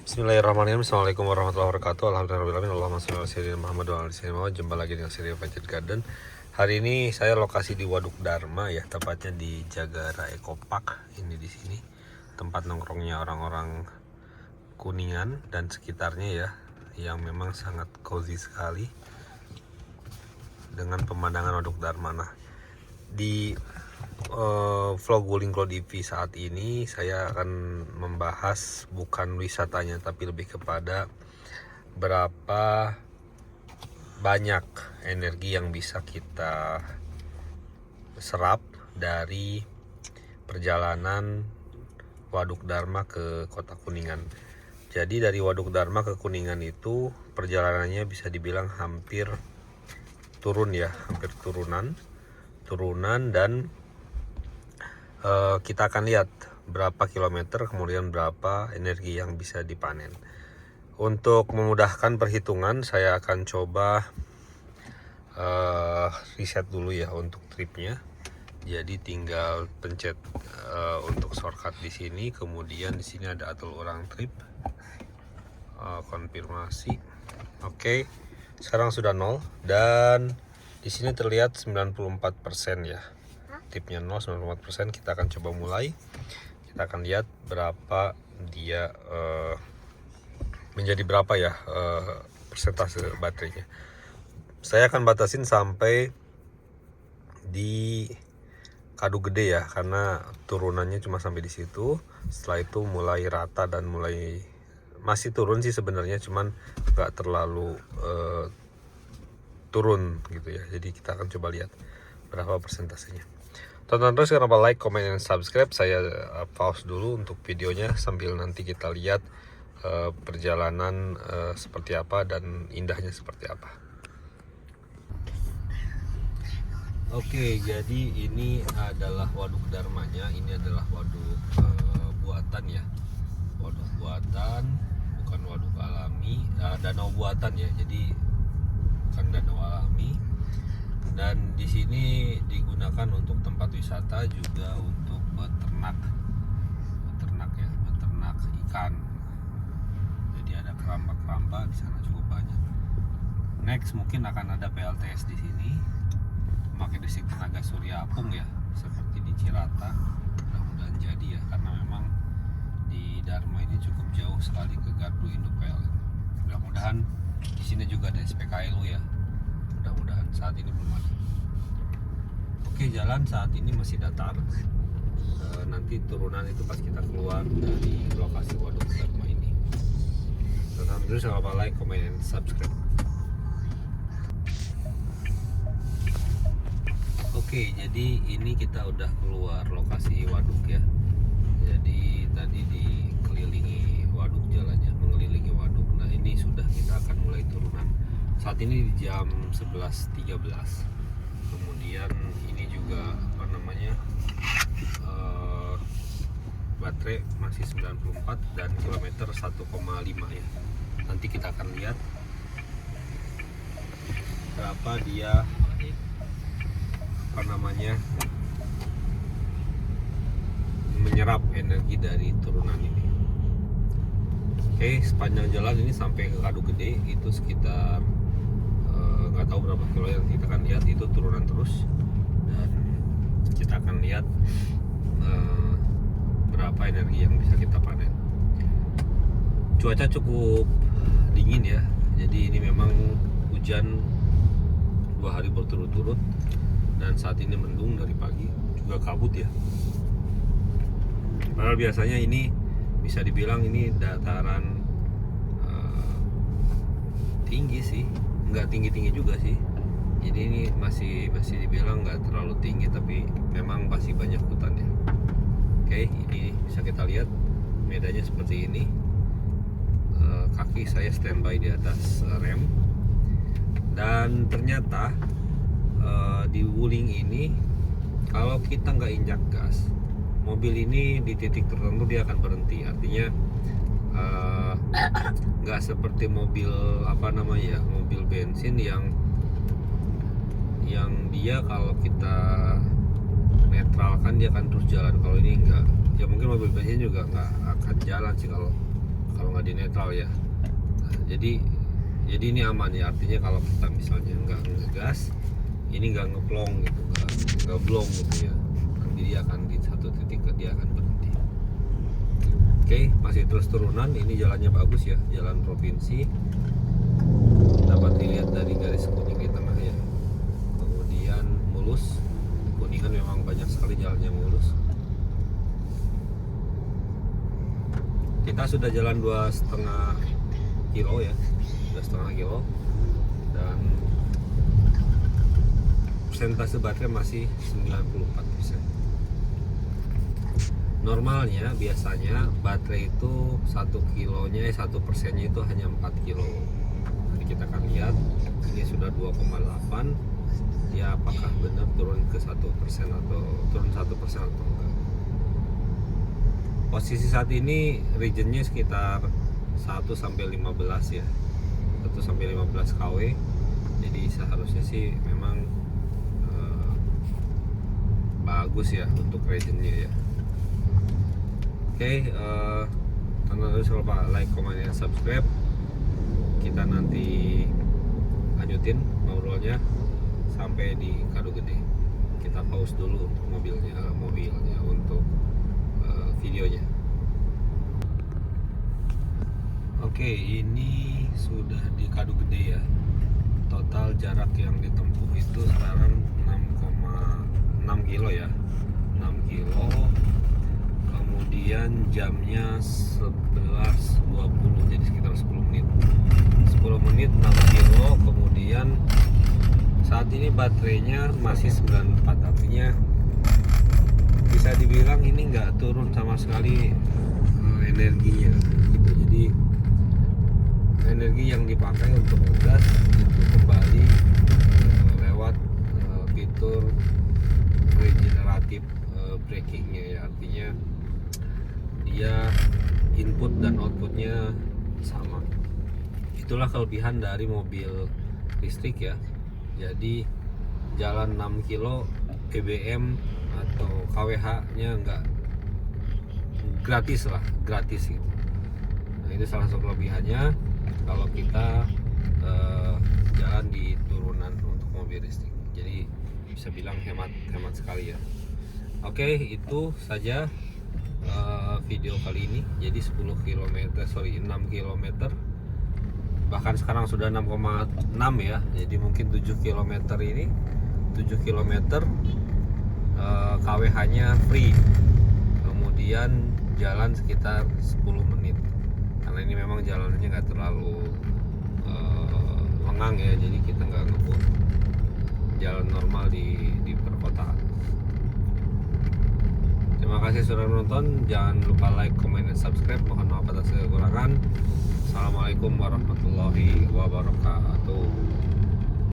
Bismillahirrahmanirrahim. Assalamualaikum warahmatullahi wabarakatuh. Alhamdulillahirrahmanirrahim. Allahumma sholli ala sayyidina Muhammad wa ala ali sayyidina Muhammad. Jumpa lagi dengan seri Budget Garden. Hari ini saya lokasi di Waduk Dharma ya, tepatnya di Jagara Eco Park. Ini di sini tempat nongkrongnya orang-orang Kuningan dan sekitarnya ya, yang memang sangat cozy sekali dengan pemandangan Waduk Dharma. Nah, di vlog Wuling Klo TV saat ini saya akan membahas bukan wisatanya tapi lebih kepada berapa banyak energi yang bisa kita serap dari perjalanan Waduk Dharma ke Kota Kuningan. Jadi dari Waduk Dharma ke Kuningan itu perjalanannya bisa dibilang hampir turun ya, hampir turunan dan kita akan lihat berapa kilometer kemudian berapa energi yang bisa dipanen. Untuk memudahkan perhitungan saya akan coba riset dulu ya untuk tripnya. Jadi tinggal pencet untuk shortcut di sini, kemudian di sini ada atur ulang trip, konfirmasi. Oke, sekarang sudah 0 dan di sini terlihat 94% ya. Tipnya 0, 94%. Kita akan coba mulai. Kita akan lihat berapa dia menjadi berapa ya persentase baterainya. Saya akan batasin sampai di Kadu Gede ya, karena turunannya cuma sampai di situ. Setelah itu mulai rata dan mulai masih turun sih sebenarnya, cuman nggak terlalu turun gitu ya. Jadi kita akan coba lihat berapa persentasenya. Tonton terus, jangan lupa like, comment, dan subscribe. Saya pause dulu untuk videonya sambil nanti kita lihat perjalanan seperti apa dan indahnya seperti apa. Oke, jadi ini adalah waduk Dharmanya. Ini adalah waduk buatan ya. Waduk buatan, bukan waduk alami. Danau buatan ya. Jadi bukan danau alami. Dan di sini digunakan untuk tempat wisata, juga untuk beternak ya, beternak ikan. Jadi ada keramba-keramba di sana cukup banyak. Next mungkin akan ada PLTS di sini, memakai listrik tenaga surya apung ya, seperti di Cirata. Mudah-mudahan jadi ya, karena memang di Dharma ini cukup jauh sekali ke Gardu Induk PLN. Mudah-mudahan di sini juga ada SPKLU ya. Mudah-mudahan, saat ini belum ada. Oke, jalan saat ini masih datar. Nanti turunan itu pas kita keluar dari lokasi Waduk Dharma ini. Tonton terus, jangan lupa like, comment, dan subscribe. Oke, jadi ini kita udah keluar lokasi waduk ya. Jadi tadi dikelilingi waduk jalannya, mengelilingi waduk. Nah, ini sudah kita akan mulai turunan. Saat ini di jam 11.13. Kemudian ini juga apa namanya, baterai masih 94 dan kilometer 1,5 ya. Nanti kita akan lihat berapa dia apa namanya menyerap energi dari turunan ini. Oke, sepanjang jalan ini sampai ke Kadu Gede itu sekitar nggak tahu berapa kilo yang kita akan lihat. Itu turunan terus dan kita akan lihat berapa energi yang bisa kita panen. Cuaca cukup dingin ya, jadi ini memang hujan 2 hari berturut-turut dan saat ini mendung dari pagi, juga kabut ya. Padahal biasanya ini bisa dibilang ini dataran tinggi sih, nggak tinggi-tinggi juga sih. Jadi ini masih dibilang nggak terlalu tinggi, tapi memang masih banyak hutan ya. Oke, ini bisa kita lihat medannya seperti ini. Kaki saya standby di atas rem. Dan ternyata di Wuling ini kalau kita nggak injak gas, mobil ini di titik tertentu dia akan berhenti. Artinya nggak seperti mobil apa namanya ya, mobil bensin yang dia kalau kita netralkan dia akan terus jalan. Kalau ini enggak, ya mungkin mobil bensin juga nggak akan jalan sih kalau nggak di netral ya. Nah, jadi ini aman ya, artinya kalau kita misalnya nggak ngegas, ini nggak ngeplong gitu, nggak blong gitu ya, nanti dia akan di satu titik dia akan berhenti. Oke, masih terus turunan, ini jalannya bagus ya, jalan provinsi, dapat dilihat dari garis kuning di tengah ya, kemudian mulus. Kuningan memang banyak sekali jalannya mulus. Kita sudah jalan 2,5 kilo ya, 2,5 kilo, dan persentase baterai masih 94%. Normalnya biasanya baterai itu 1%-nya itu hanya 4 kilo. Nanti kita akan lihat ini sudah 2,8, ya apakah benar turun ke 1% atau turun 1% atau enggak. Posisi saat ini regionnya sekitar 1-15 ya, 1-15 kW. Jadi seharusnya sih memang bagus ya untuk regionnya ya. Oke, jangan lupa like, comment, dan subscribe. Kita nanti lanjutin ngobrolnya sampai di Kadu Gede. Kita pause dulu untuk mobilnya untuk videonya. Oke, ini sudah di Kadu Gede ya. Total jarak yang ditempuh itu sekarang 6,6 kilo ya, 6 kilo. Kemudian jamnya 11.20, jadi sekitar 10 menit 6 kilo. Kemudian saat ini baterainya masih 94, artinya bisa dibilang ini nggak turun sama sekali energinya gitu. Jadi energi yang dipakai untuk ngegas itu kembali lewat fitur regeneratif brakingnya ya, artinya dia input dan outputnya sama. Itulah kelebihan dari mobil listrik ya. Jadi jalan 6 kilo BBM atau KWH nya enggak gratis gitu. Nah, itu salah satu kelebihannya kalau kita jalan di turunan untuk mobil listrik. Jadi bisa bilang hemat sekali ya. Oke, itu saja video kali ini. Jadi 6 km, bahkan sekarang sudah 6,6 ya. Jadi mungkin 7 km ini 7 km KWH nya free, kemudian jalan sekitar 10 menit karena ini memang jalannya nggak terlalu lengang ya, jadi kita nggak ngebut, jalan normal di perkotaan. Terima kasih sudah menonton, jangan lupa like, comment, dan subscribe. Mohon maaf atas kekurangan. Assalamualaikum warahmatullahi wabarakatuh.